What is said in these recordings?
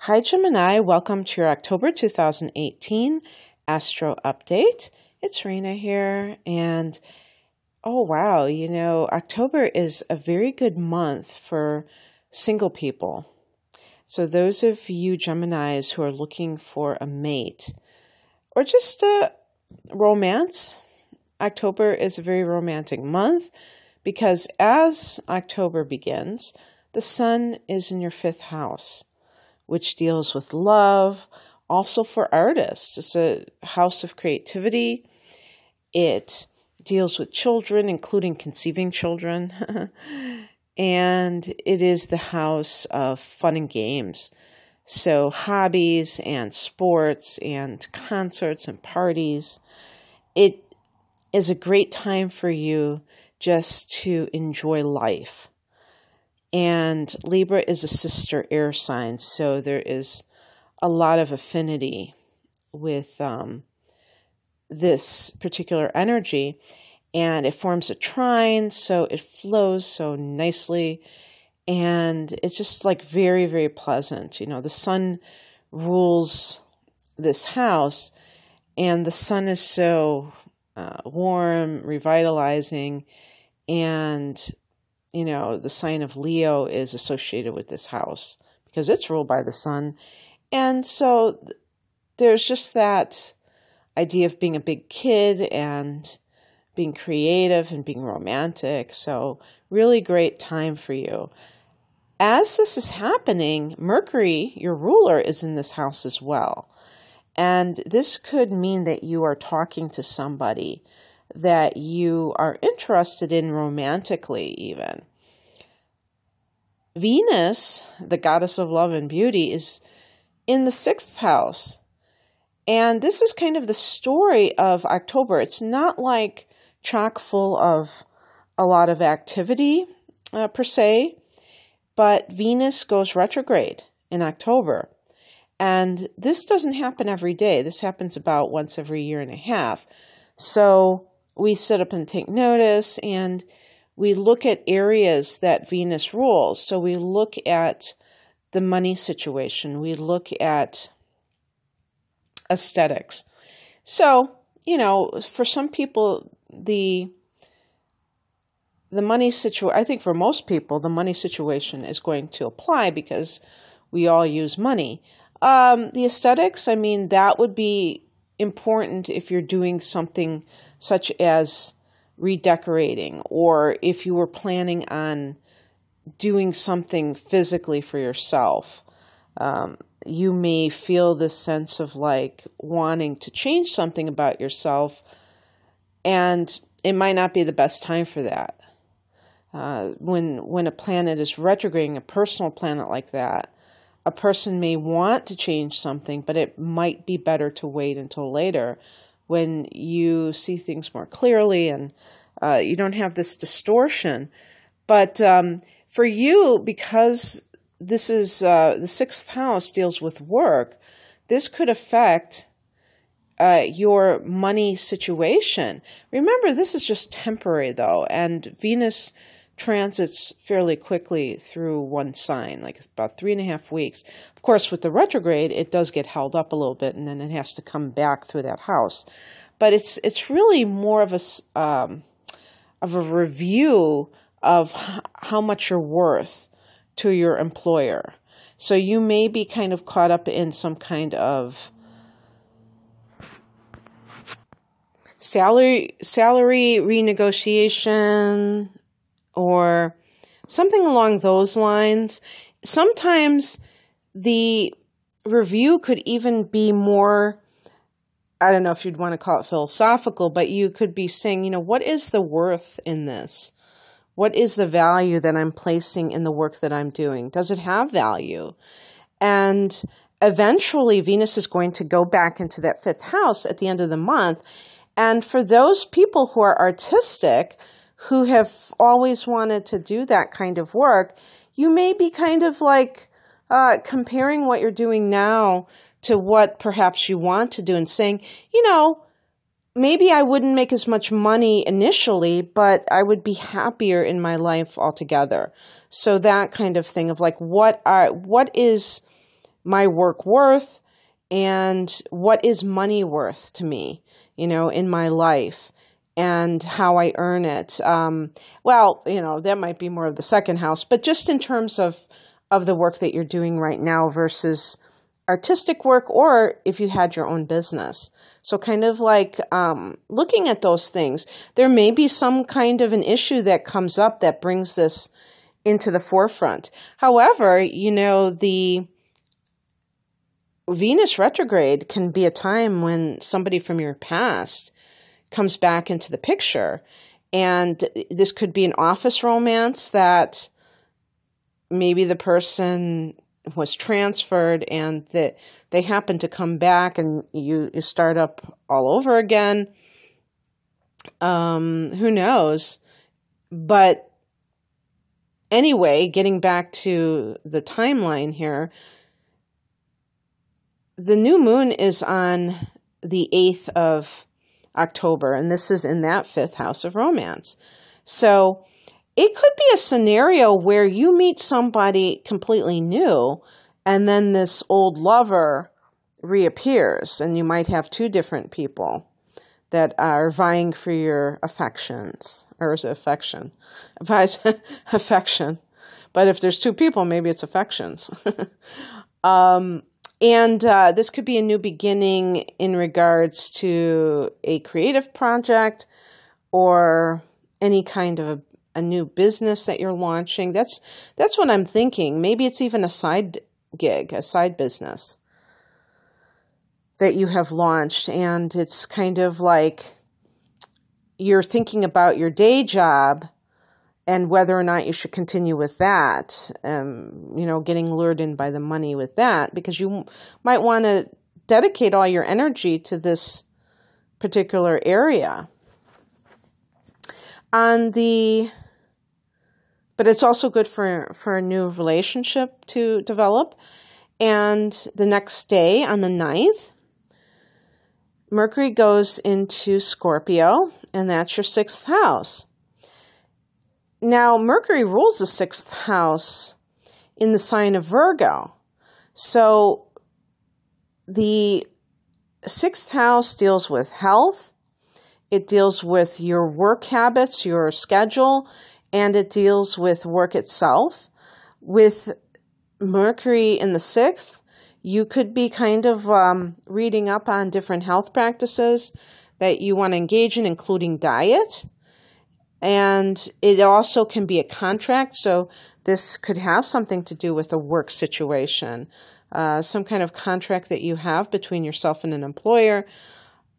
Hi, Gemini. Welcome to your October 2018 Astro Update. It's Rena here, and oh wow, October is a very good month for single people. So those of you Geminis who are looking for a mate or just a romance, October is a very romantic month because as October begins, the sun is in your 5th house, which deals with love. Also for artists, it's a house of creativity. It deals with children, including conceiving children. And it is the house of fun and games. So hobbies and sports and concerts and parties. It is a great time for you just to enjoy life. And Libra is a sister air sign, so there is a lot of affinity with this particular energy. And it forms a trine, so it flows so nicely. And it's just like very, very pleasant. The sun rules this house, and the sun is so warm, revitalizing, and the sign of Leo is associated with this house because it's ruled by the sun. And so there's just that idea of being a big kid and being creative and being romantic. So really great time for you. As this is happening, Mercury, your ruler, is in this house as well. And this could mean that you are talking to somebody that you are interested in romantically even. Venus, the goddess of love and beauty, is in the 6th house. And this is kind of the story of October. It's not like chock full of a lot of activity per se, but Venus goes retrograde in October. And this doesn't happen every day. This happens about once every year and a half. So we sit up and take notice, and we look at areas that Venus rules. So we look at the money situation. We look at aesthetics. So, for some people, the money situation, I think for most people, the money situation is going to apply because we all use money. The aesthetics, that would be important if you're doing something such as redecorating, or if you were planning on doing something physically for yourself. You may feel this sense of wanting to change something about yourself, and it might not be the best time for that. When a planet is retrograding, a personal planet like that, a person may want to change something, but it might be better to wait until later when you see things more clearly and you don't have this distortion. But for you, because this is the 6th house deals with work, this could affect your money situation. Remember, this is just temporary, though, and Venus transits fairly quickly through one sign, like about 3.5 weeks. Of course, with the retrograde, it does get held up a little bit, and then it has to come back through that house. But it's really more of a review of how much you're worth to your employer. So you may be kind of caught up in some kind of salary renegotiation or something along those lines. Sometimes the review could even be more, I don't know if you'd want to call it philosophical, but you could be saying, what is the worth in this? What is the value that I'm placing in the work that I'm doing? Does it have value? And eventually Venus is going to go back into that 5th house at the end of the month. And for those people who are artistic, who have always wanted to do that kind of work, you may be kind of comparing what you're doing now to what perhaps you want to do and saying, maybe I wouldn't make as much money initially, but I would be happier in my life altogether. So that kind of thing of what is my work worth, and what is money worth to me, in my life, and how I earn it. Well, that might be more of the second house, but just in terms of the work that you're doing right now versus artistic work, or if you had your own business. So kind of like looking at those things. There may be some kind of an issue that comes up that brings this into the forefront. However, the Venus retrograde can be a time when somebody from your past comes back into the picture. And this could be an office romance that maybe the person was transferred and that they happen to come back and you start up all over again. Who knows? But anyway, getting back to the timeline here, the new moon is on the 8th of October, and this is in that 5th house of romance. So it could be a scenario where you meet somebody completely new, and then this old lover reappears, and you might have two different people that are vying for your affections, or is it affection? Affection. But if there's two people, maybe it's affections. And this could be a new beginning in regards to a creative project or any kind of a new business that you're launching. That's what I'm thinking. Maybe it's even a side gig, a side business that you have launched. And it's kind of like you're thinking about your day job and whether or not you should continue with that, getting lured in by the money with that, because you might want to dedicate all your energy to this particular area. But it's also good for a new relationship to develop. And the next day, on the 9th, Mercury goes into Scorpio, and that's your 6th house. Now, Mercury rules the 6th house in the sign of Virgo. So the 6th house deals with health, it deals with your work habits, your schedule, and it deals with work itself. With Mercury in the 6th, you could be kind of reading up on different health practices that you want to engage in, including diet. And it also can be a contract, so this could have something to do with a work situation, some kind of contract that you have between yourself and an employer.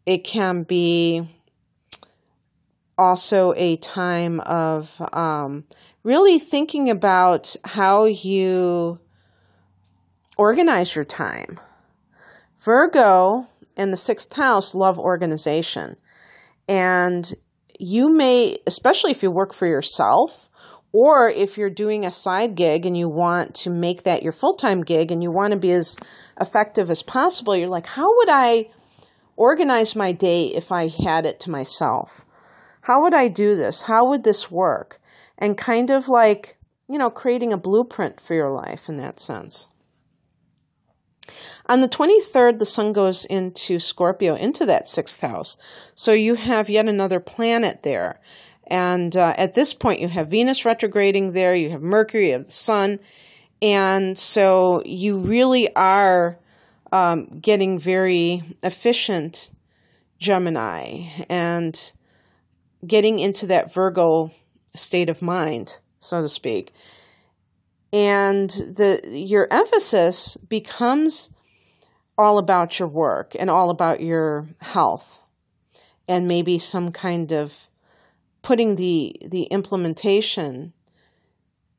It can be also a time of really thinking about how you organize your time. Virgo and the 6th house love organization, and you may, especially if you work for yourself, or if you're doing a side gig and you want to make that your full-time gig and you want to be as effective as possible, you're like, how would I organize my day if I had it to myself? How would I do this? How would this work? And kind of like, creating a blueprint for your life in that sense. On the 23rd, the sun goes into Scorpio, into that 6th house. So you have yet another planet there. And at this point, you have Venus retrograding there. You have Mercury, you have the sun. And so you really are getting very efficient Gemini and getting into that Virgo state of mind, so to speak. And your emphasis becomes all about your work and all about your health, and maybe some kind of putting the implementation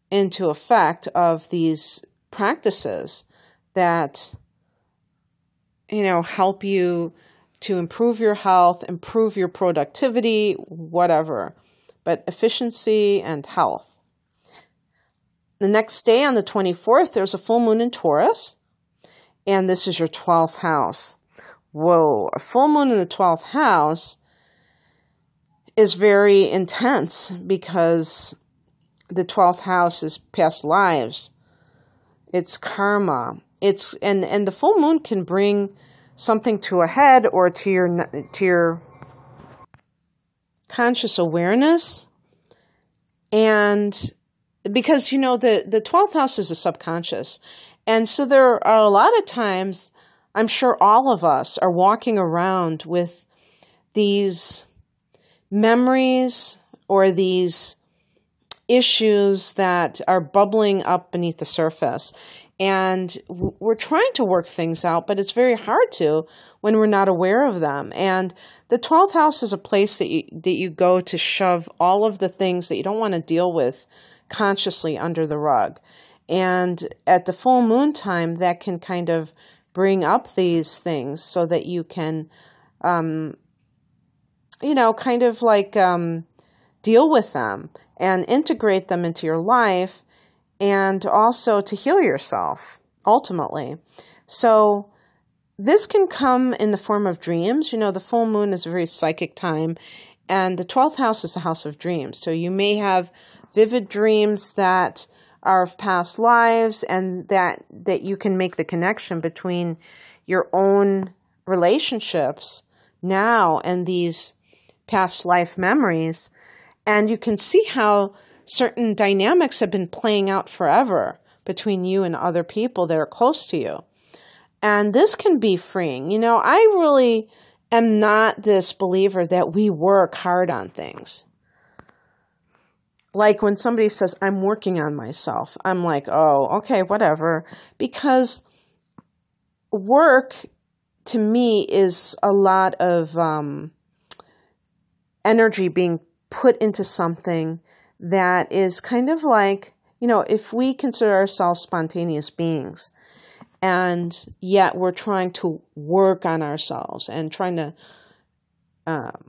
into effect of these practices that, help you to improve your health, improve your productivity, whatever, but efficiency and health. The next day, on the 24th, there's a full moon in Taurus, and this is your 12th house. Whoa, a full moon in the 12th house is very intense because the 12th house is past lives. It's karma. And the full moon can bring something to a head or to your conscious awareness. And because, the 12th house is the subconscious. And so there are a lot of times, I'm sure all of us are walking around with these memories or these issues that are bubbling up beneath the surface. And we're trying to work things out, but it's very hard to when we're not aware of them. And the 12th house is a place that you go to shove all of the things that you don't want to deal with consciously under the rug. And at the full moon time, that can kind of bring up these things so that you can, deal with them and integrate them into your life, and also to heal yourself, ultimately. So this can come in the form of dreams. The full moon is a very psychic time, and the 12th house is the house of dreams. So you may have vivid dreams that are of past lives, and that you can make the connection between your own relationships now and these past life memories. And you can see how certain dynamics have been playing out forever between you and other people that are close to you. And this can be freeing. I really am not this believer that we work hard on things. Like when somebody says, I'm working on myself, I'm like, oh, okay, whatever. Because work, to me, is a lot of energy being put into something that is kind of like, if we consider ourselves spontaneous beings, and yet we're trying to work on ourselves and trying to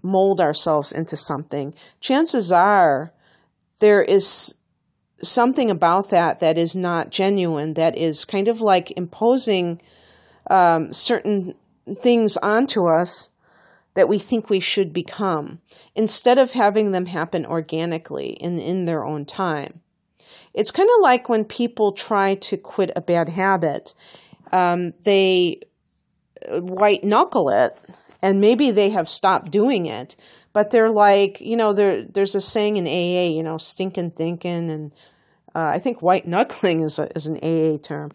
mold ourselves into something, chances are there is something about that is not genuine, that is kind of like imposing certain things onto us that we think we should become, instead of having them happen organically in their own time. It's kind of like when people try to quit a bad habit, they white knuckle it, and maybe they have stopped doing it, but they're like, there's a saying in AA, stinking thinking, and I think white knuckling is an AA term,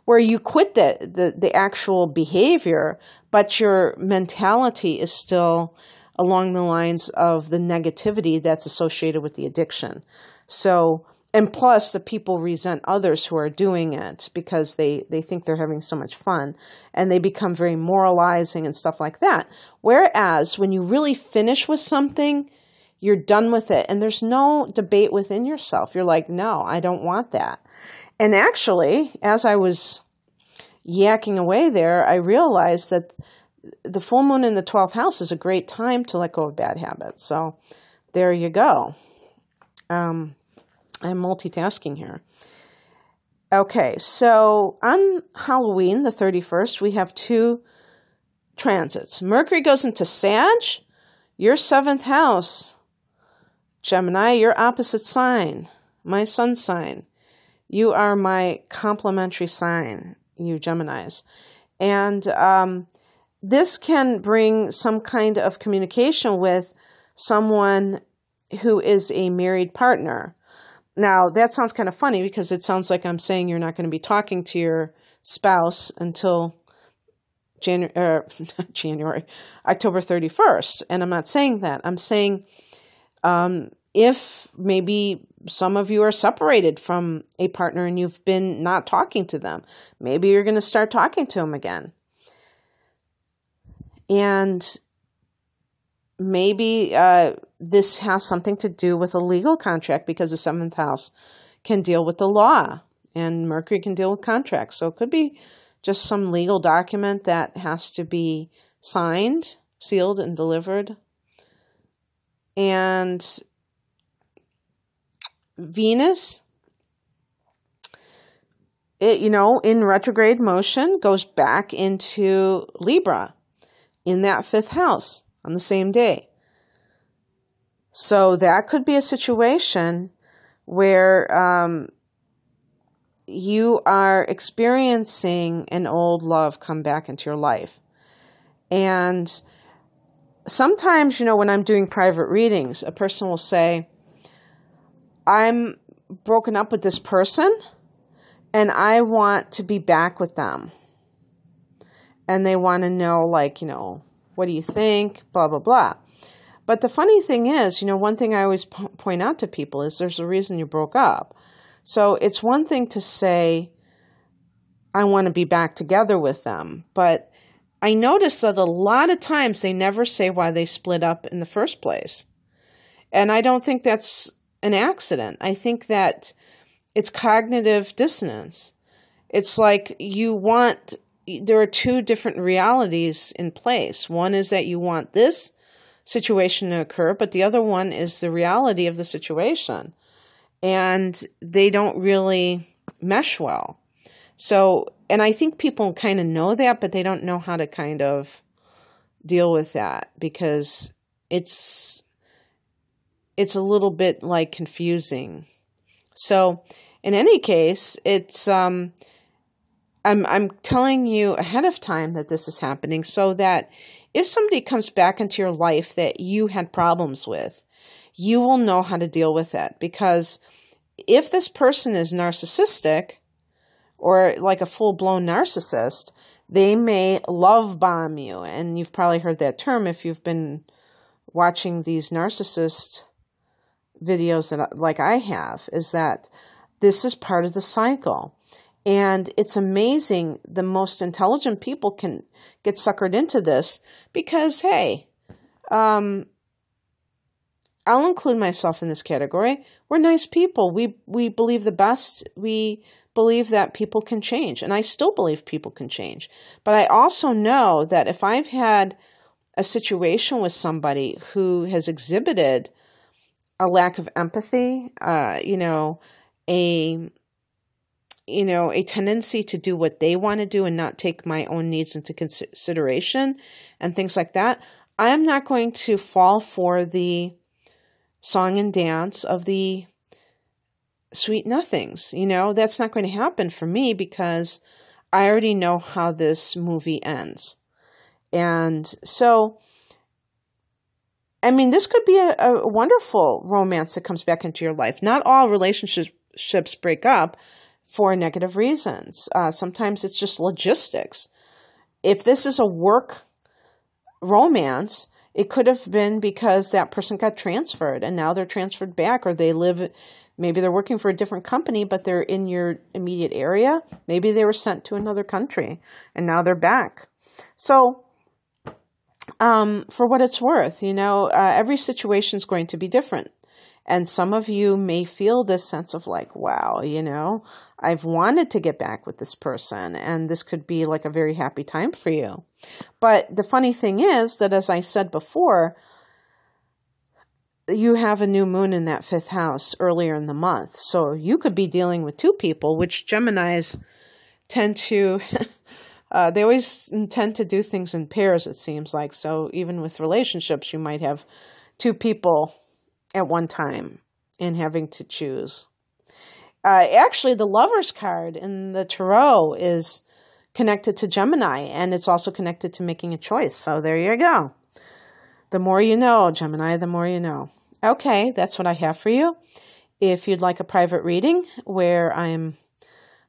where you quit the actual behavior, but your mentality is still along the lines of the negativity that's associated with the addiction. So, and plus the people resent others who are doing it because they think they're having so much fun, and they become very moralizing and stuff like that. Whereas when you really finish with something, you're done with it, and there's no debate within yourself. You're like, no, I don't want that. And actually, as I was yakking away there, I realized that the full moon in the 12th house is a great time to let go of bad habits. So there you go. I'm multitasking here. Okay, so on Halloween, the 31st, we have 2 transits. Mercury goes into Sag, your 7th house. Gemini, your opposite sign, my sun sign. You are my complementary sign, you Geminis. And this can bring some kind of communication with someone who is a married partner. Now, that sounds kind of funny because it sounds like I'm saying you're not going to be talking to your spouse until October 31st. And I'm not saying that. I'm saying if maybe some of you are separated from a partner and you've been not talking to them, maybe you're going to start talking to them again. And maybe this has something to do with a legal contract, because the 7th house can deal with the law and Mercury can deal with contracts. So it could be just some legal document that has to be signed, sealed, and delivered. And Venus, in retrograde motion, goes back into Libra in that 5th house on the same day. So that could be a situation where you are experiencing an old love come back into your life. And sometimes, when I'm doing private readings, a person will say, I'm broken up with this person and I want to be back with them. And they want to know, what do you think? Blah, blah, blah. But the funny thing is, one thing I always point out to people is there's a reason you broke up. So it's one thing to say, I want to be back together with them. But I notice that a lot of times they never say why they split up in the first place. And I don't think that's an accident. I think that it's cognitive dissonance. It's like there are two different realities in place. One is that you want this situation to occur, but the other one is the reality of the situation. And they don't really mesh well. So, and I think people kind of know that, but they don't know how to kind of deal with that because it's a little bit confusing. So in any case, it's, I'm telling you ahead of time that this is happening so that if somebody comes back into your life that you had problems with, you will know how to deal with it. Because if this person is narcissistic or like a full-blown narcissist, they may love bomb you. And you've probably heard that term if you've been watching these narcissist videos that like I have, is that this is part of the cycle. And it's amazing the most intelligent people can get suckered into this because, hey, I'll include myself in this category. We're nice people. We believe the best. We believe that people can change. And I still believe people can change. But I also know that if I've had a situation with somebody who has exhibited a lack of empathy, a tendency to do what they want to do and not take my own needs into consideration and things like that, I'm not going to fall for the song and dance of the sweet nothings. That's not going to happen for me because I already know how this movie ends. And so, this could be a wonderful romance that comes back into your life. Not all relationships break up for negative reasons. Sometimes it's just logistics. If this is a work romance, it could have been because that person got transferred and now they're transferred back, or maybe they're working for a different company, but they're in your immediate area. Maybe they were sent to another country and now they're back. So, for what it's worth, every situation is going to be different. And some of you may feel this sense of wow, I've wanted to get back with this person and this could be a very happy time for you. But the funny thing is that, as I said before, you have a new moon in that 5th house earlier in the month. So you could be dealing with two people, which Geminis tend to, they always tend to do things in pairs, it seems like. So even with relationships, you might have two people at one time and having to choose. Actually, the Lover's card in the Tarot is connected to Gemini, and it's also connected to making a choice. So there you go. The more you know, Gemini, the more you know. Okay, that's what I have for you. If you'd like a private reading where I'm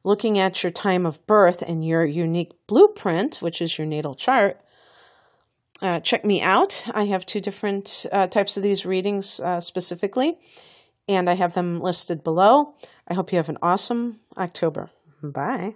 looking at your time of birth and your unique blueprint, which is your natal chart, check me out. I have 2 different types of these readings specifically, and I have them listed below. I hope you have an awesome October. Bye.